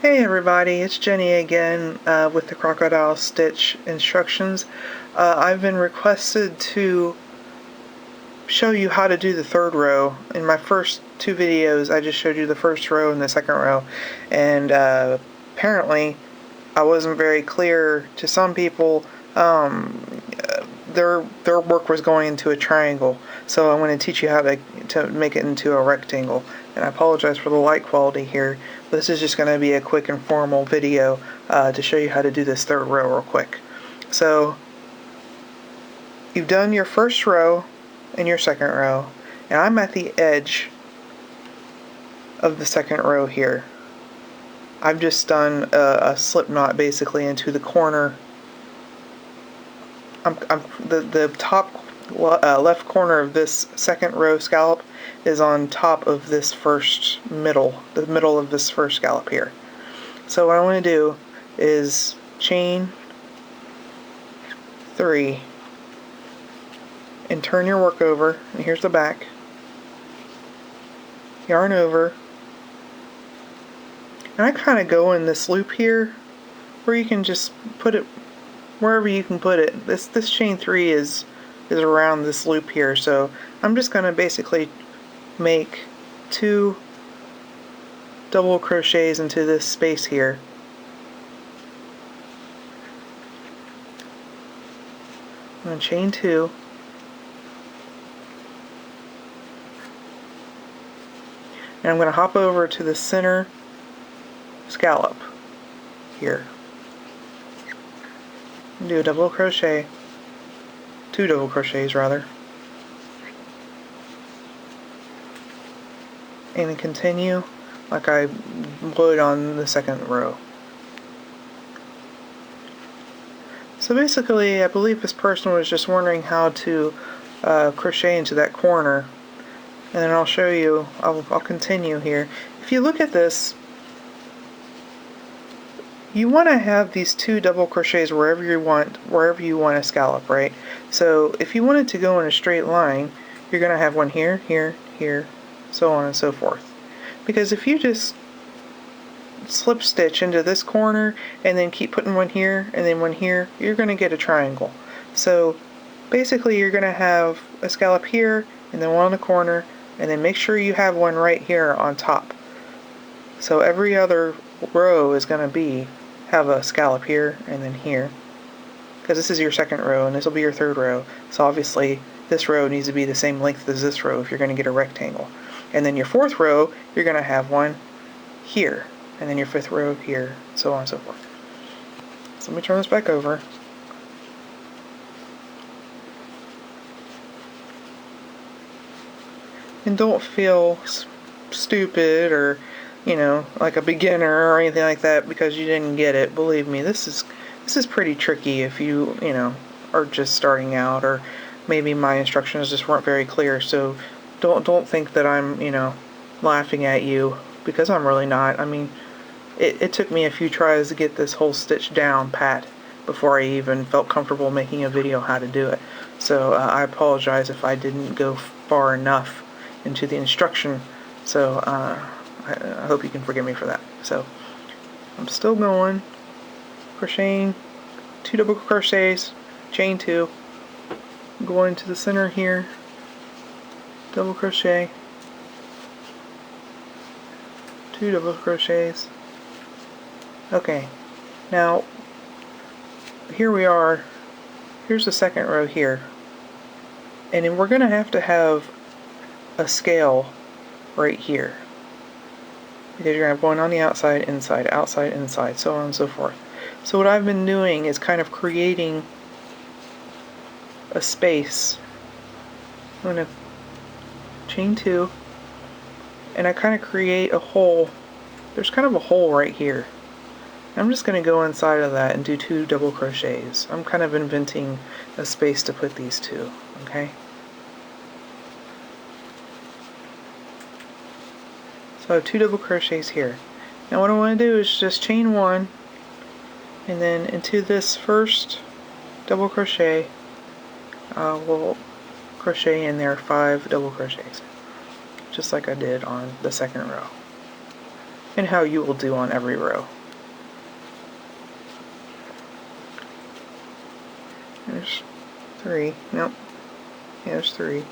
Hey everybody, it's Jenny again with the Crocodile Stitch instructions. I've been requested to show you how to do the third row. In my first two videos I just showed you the first row and the second row, and apparently I wasn't very clear to some people. Their work was going into a triangle, so I'm going to teach you how to make it into a rectangle. And I apologize for the light quality here. This is just going to be a quick informal video to show you how to do this third row real quick. So you've done your first row and your second row, and I'm at the edge of the second row here. I've just done a slip knot basically into the corner. The top left corner of this second row scallop is on top of this the middle of this first scallop here. So what I want to do is chain 3 and turn your work over, and here's the back. Yarn over, and I kind of go in this loop here where you can just put it wherever you can put it. This chain 3 is around this loop here, so I'm just going to basically make 2 double crochets into this space here. I'm going to chain 2, and I'm going to hop over to the center scallop here. Do a double crochet, 2 double crochets rather, and then continue like I would on the second row. So basically, I believe this person was just wondering how to crochet into that corner, and then I'll show you. I'll continue here. If you look at this, you want to have these 2 double crochets wherever you want a scallop, right? So if you want it to go in a straight line, you're going to have one here, here, here, so on and so forth. Because if you just slip stitch into this corner and then keep putting one here and then one here, you're going to get a triangle. So basically you're going to have a scallop here and then one on the corner, and then make sure you have one right here on top. So every other row is going to have a scallop here and then here, because this is your second row and this will be your third row. So obviously this row needs to be the same length as this row if you're going to get a rectangle. And then your fourth row, you're going to have one here, and then your fifth row here, so on and so forth. So let me turn this back over. And don't feel stupid or, like a beginner or anything like that because you didn't get it. Believe me, this is pretty tricky if you are just starting out, or maybe my instructions just weren't very clear. So don't think that I'm laughing at you, because I'm really not. I mean, it took me a few tries to get this whole stitch down pat before I even felt comfortable making a video how to do it. So I apologize if I didn't go far enough into the instruction. So I hope you can forgive me for that. So I'm still going, crocheting 2 double crochets, chain 2, going to the center here, double crochet, 2 double crochets. Okay, now here we are. Here's the second row here, and then we're going to have a scale right here, because you're going to have one on the outside, inside, so on and so forth. So what I've been doing is kind of creating a space. I'm going to chain 2, and I kind of create a hole. There's kind of a hole right here. I'm just going to go inside of that and do 2 double crochets. I'm kind of inventing a space to put these 2, okay? So I have 2 double crochets here. Now what I want to do is just chain 1, and then into this first double crochet, we'll crochet in there 5 double crochets, just like I did on the second row, and how you will do on every row. There's 3. Nope. Yeah, there's 3.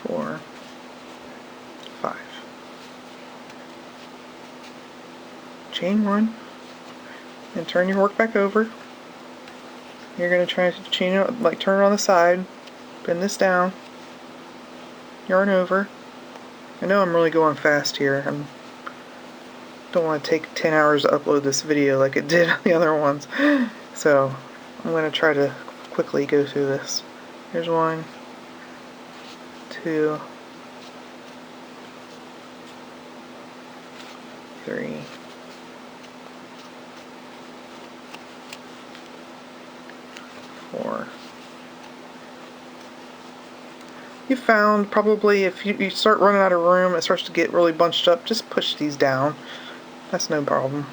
4, 5. Chain 1, and turn your work back over. You're going to try to chain it, like turn it on the side, bend this down, yarn over. I know I'm really going fast here. I don't want to take 10 hours to upload this video like it did on the other ones. So I'm going to try to quickly go through this. Here's 1, 2, 3, 4. You found probably if you start running out of room, it starts to get really bunched up, just push these down. That's no problem.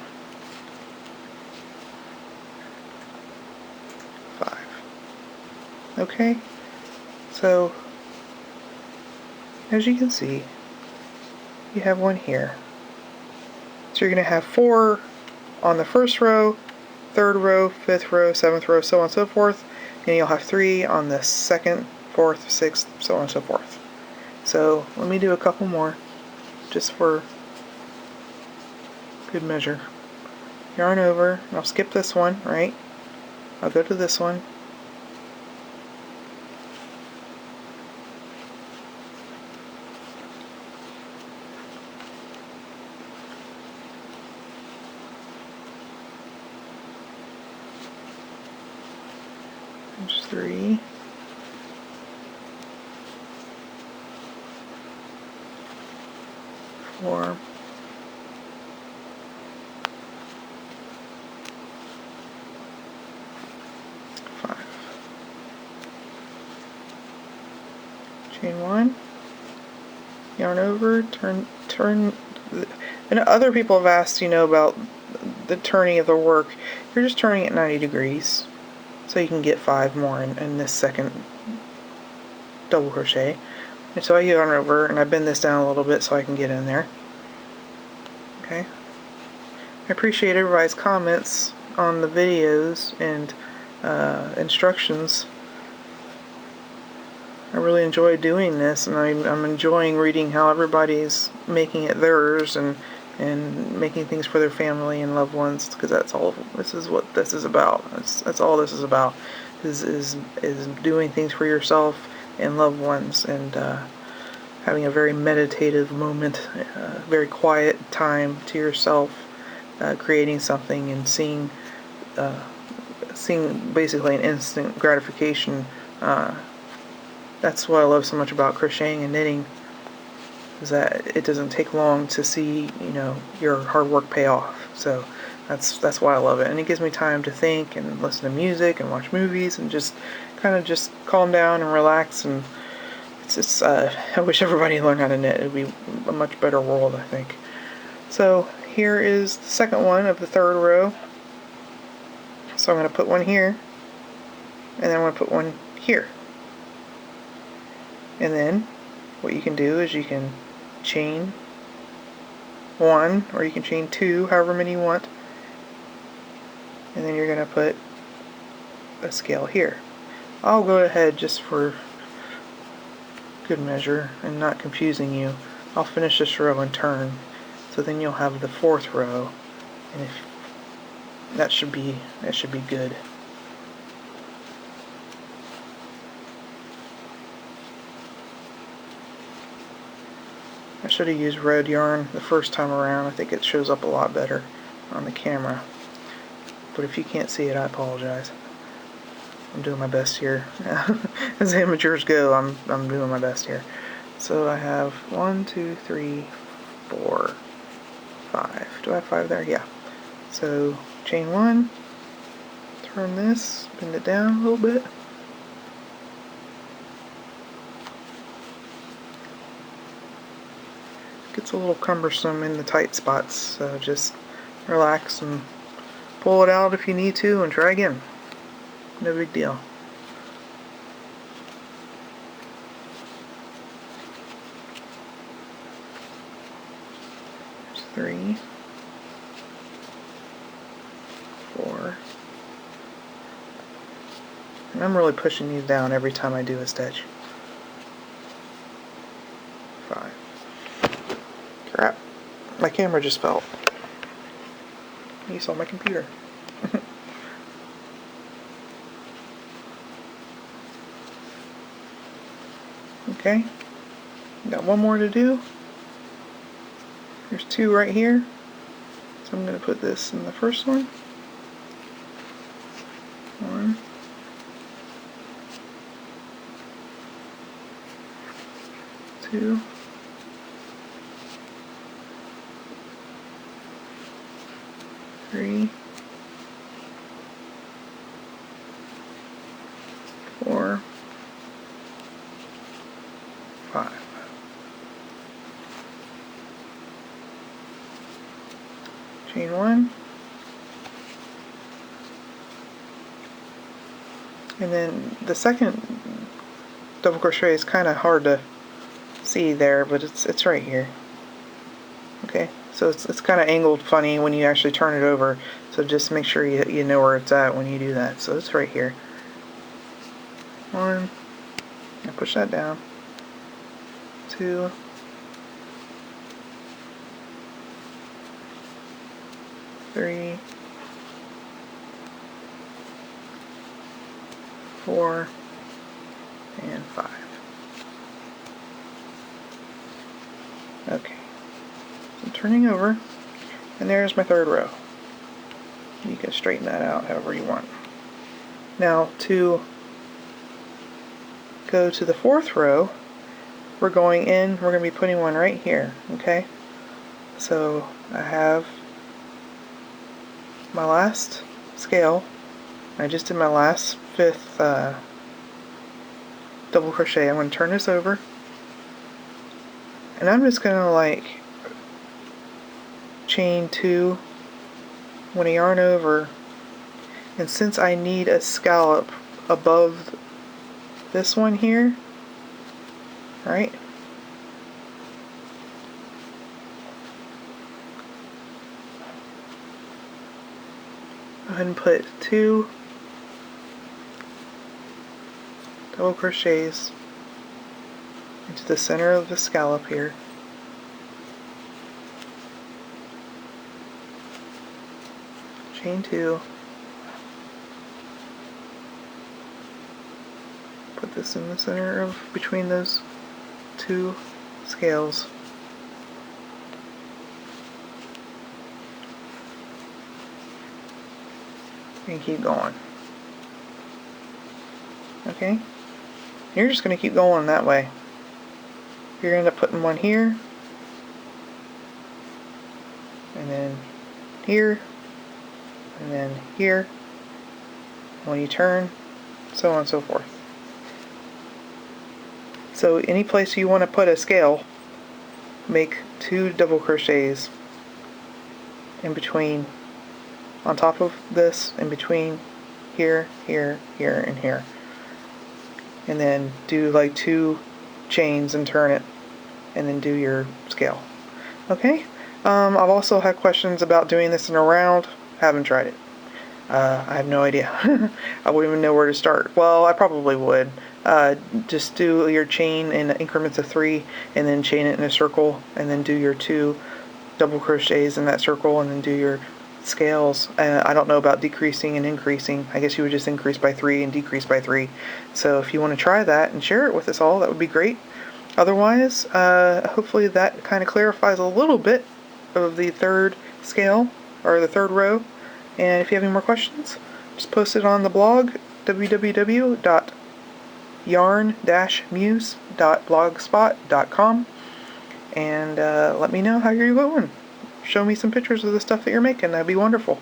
5. Okay, so as you can see, you have 1 here. So you're going to have 4 on the first row, 3rd row, 5th row, 7th row, so on and so forth, and you'll have 3 on the 2nd, 4th, 6th, so on and so forth. So let me do a couple more, just for good measure. Yarn over, and I'll skip this one, right? I'll go to this one. There's 3. 4. 5. Chain 1. Yarn over, turn, and other people have asked, about the turning of the work. You're just turning it 90 degrees. So you can get 5 more in this second double crochet. And so I yarn over and I bend this down a little bit so I can get in there. Okay. I appreciate everybody's comments on the videos and instructions. I really enjoy doing this, and I'm enjoying reading how everybody's making it theirs and making things for their family and loved ones, because that's all. This is what this is about. That's all this is about. Is doing things for yourself and loved ones, and having a very meditative moment, very quiet time to yourself, creating something and seeing basically an instant gratification. That's what I love so much about crocheting and knitting, is that it doesn't take long to see, your hard work pay off. So that's why I love it. And it gives me time to think and listen to music and watch movies and just kind of just calm down and relax. And it's I wish everybody learned how to knit. It would be a much better world, I think. So here is the second one of the 3rd row. So I'm going to put one here, and then I'm going to put one here. And then what you can do is you can chain 1, or you can chain 2, however many you want. And then you're going to put a scale here. I'll go ahead, just for good measure and not confusing you, I'll finish this row and turn. So then you'll have the 4th row, and that should be good. I should have used red yarn the first time around. I think it shows up a lot better on the camera. But if you can't see it, I apologize. I'm doing my best here. As amateurs go, I'm doing my best here. So I have 1, 2, 3, 4, 5. Do I have 5 there? Yeah. So chain 1, turn this, bend it down a little bit. Gets a little cumbersome in the tight spots, so just relax and pull it out if you need to and try again. No big deal. There's 3, 4. And I'm really pushing these down every time I do a stitch. 5. Crap. My camera just fell. You saw my computer. Okay. Got one more to do. There's 2 right here. So I'm going to put this in the first one. 1. 2. 3. 4. 5. Chain 1. And then the second double crochet is kind of hard to see there, but it's right here. Okay, so it's kind of angled funny when you actually turn it over, so just make sure you know where it's at when you do that. So it's right here. 1, and push that down. 2, 3, 4, and 5. Okay, so turning over, and there's my third row. You can straighten that out however you want. Now to go to the fourth row, we're going in, we're going to be putting one right here, okay? So I have my last scale. I just did my last 5th double crochet. I'm going to turn this over, and I'm just going to like chain 2, I'm going to yarn over, and since I need a scallop above this one here, right? Go ahead and put 2 double crochets into the center of the scallop here. Chain 2. Put this in the center of between those 2 scales. And keep going. Okay? You're just going to keep going that way. You're going to end up putting one here, and then here, and then here. When you turn, so on and so forth. So any place you want to put a scale, make 2 double crochets in between, on top of this, in between here, here, here, and here. And then do like 2 chains and turn it, and then do your scale. Okay? I've also had questions about doing this in a round. Haven't tried it. I have no idea. I wouldn't even know where to start. Well, I probably would. Just do your chain in increments of 3, and then chain it in a circle, and then do your 2 double crochets in that circle, and then do your scales. I don't know about decreasing and increasing. I guess you would just increase by 3 and decrease by 3. So if you want to try that and share it with us all, that would be great. Otherwise, hopefully that kind of clarifies a little bit of the 3rd scale, or the 3rd row. And if you have any more questions, just post it on the blog, www.yarn-muse.blogspot.com, and let me know how you're going. Show me some pictures of the stuff that you're making. That'd be wonderful.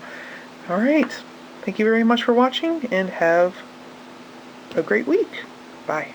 Alright, thank you very much for watching, and have a great week. Bye.